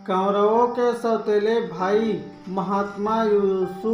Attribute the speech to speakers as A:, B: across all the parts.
A: कौरवों के सौतेले भाई महात्मा युयुत्सु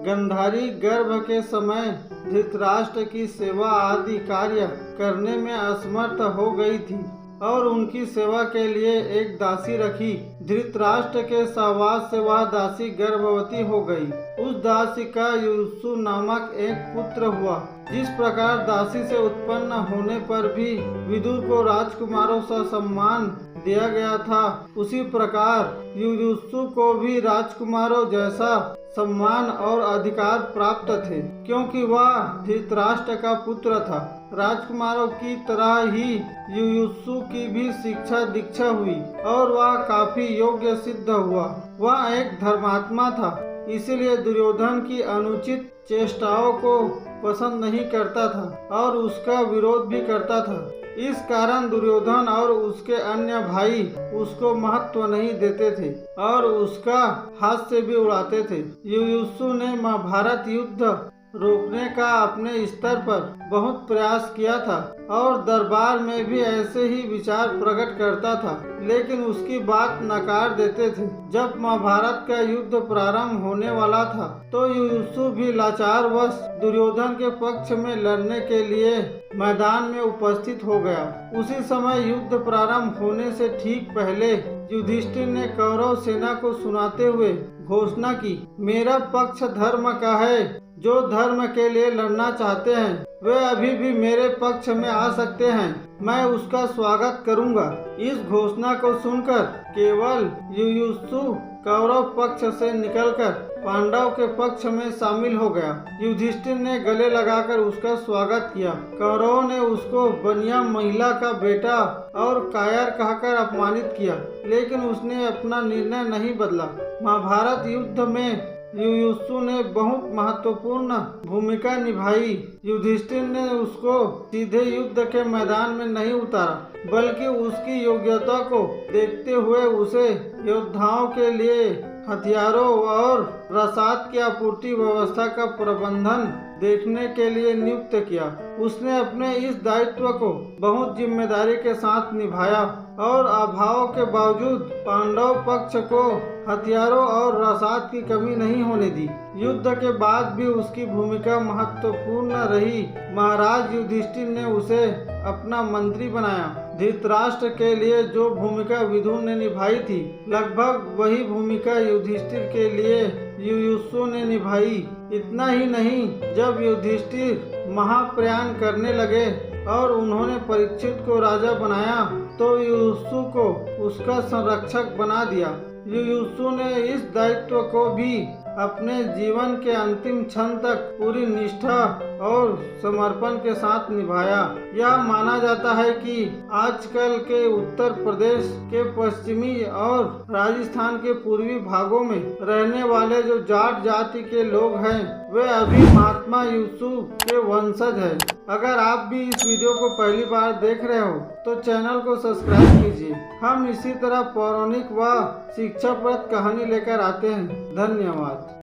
A: गांधारी गर्भ के समय धृतराष्ट्र की सेवा आदि कार्य करने में असमर्थ हो गई थी और उनकी सेवा के लिए एक दासी रखी। धृतराष्ट्र के सहवास से वह दासी गर्भवती हो गई। उस दासी का युयुत्सु नामक एक पुत्र हुआ। जिस प्रकार दासी से उत्पन्न होने पर भी विदुर को राजकुमारों सा सम्मान दिया गया था, उसी प्रकार युयुत्सु को भी राजकुमारों जैसा सम्मान और अधिकार प्राप्त थे, क्योंकि वह धृतराष्ट्र का पुत्र था। राजकुमारों की तरह ही युयुत्सु की भी शिक्षा दीक्षा हुई और वह काफी योग्य सिद्ध हुआ। वह एक धर्मात्मा था, इसीलिए दुर्योधन की अनुचित चेष्टाओं को पसंद नहीं करता था और उसका विरोध भी करता था। इस कारण दुर्योधन और उसके अन्य भाई उसको महत्व नहीं देते थे और उसका हास्य भी उड़ाते थे। युयुत्सु ने महाभारत युद्ध रोकने का अपने स्तर पर बहुत प्रयास किया था और दरबार में भी ऐसे ही विचार प्रकट करता था, लेकिन उसकी बात नकार देते थे। जब महाभारत का युद्ध प्रारंभ होने वाला था तो युयुत्सु भी लाचारवश दुर्योधन के पक्ष में लड़ने के लिए मैदान में उपस्थित हो गया। उसी समय युद्ध प्रारंभ होने से ठीक पहले युधिष्ठिर ने कौरव सेना को सुनाते हुए घोषणा की, मेरा पक्ष धर्म का है। जो धर्म के लिए लड़ना चाहते हैं वे अभी भी मेरे पक्ष में आ सकते हैं, मैं उसका स्वागत करूंगा। इस घोषणा को सुनकर केवल युयुत्सु कौरव पक्ष से निकलकर पांडव के पक्ष में शामिल हो गया। युधिष्ठिर ने गले लगाकर उसका स्वागत किया। कौरवों ने उसको बनिया महिला का बेटा और कायर कहकर अपमानित किया, लेकिन उसने अपना निर्णय नहीं बदला। महाभारत युद्ध में युयुत्सु ने बहुत महत्वपूर्ण भूमिका निभाई। युधिष्ठिर ने उसको सीधे युद्ध के मैदान में नहीं उतारा, बल्कि उसकी योग्यता को देखते हुए उसे योद्धाओं के लिए हथियारों और रसाद की आपूर्ति व्यवस्था का प्रबंधन देखने के लिए नियुक्त किया। उसने अपने इस दायित्व को बहुत जिम्मेदारी के साथ निभाया और अभाव के बावजूद पांडव पक्ष को हथियारों और रसाद की कमी नहीं होने दी। युद्ध के बाद भी उसकी भूमिका महत्वपूर्ण रही। महाराज युधिष्ठिर ने उसे अपना मंत्री बनाया। धृतराष्ट्र के लिए जो भूमिका विदुर ने निभाई थी, लगभग वही भूमिका युधिष्ठिर के लिए युयुत्सु ने निभाई। इतना ही नहीं, जब युधिष्ठिर महाप्रयाण करने लगे और उन्होंने परीक्षित को राजा बनाया तो युयुत्सु को उसका संरक्षक बना दिया। युयुत्सु ने इस दायित्व को भी अपने जीवन के अंतिम क्षण तक पूरी निष्ठा और समर्पण के साथ निभाया। यह माना जाता है कि आजकल के उत्तर प्रदेश के पश्चिमी और राजस्थान के पूर्वी भागों में रहने वाले जो जाट जाति के लोग हैं वे अभी महात्मा युयुत्सु के वंशज हैं। अगर आप भी इस वीडियो को पहली बार देख रहे हो तो चैनल को सब्सक्राइब कीजिए। हम इसी तरह पौराणिक व शिक्षाप्रद कहानी लेकर आते हैं। धन्यवाद।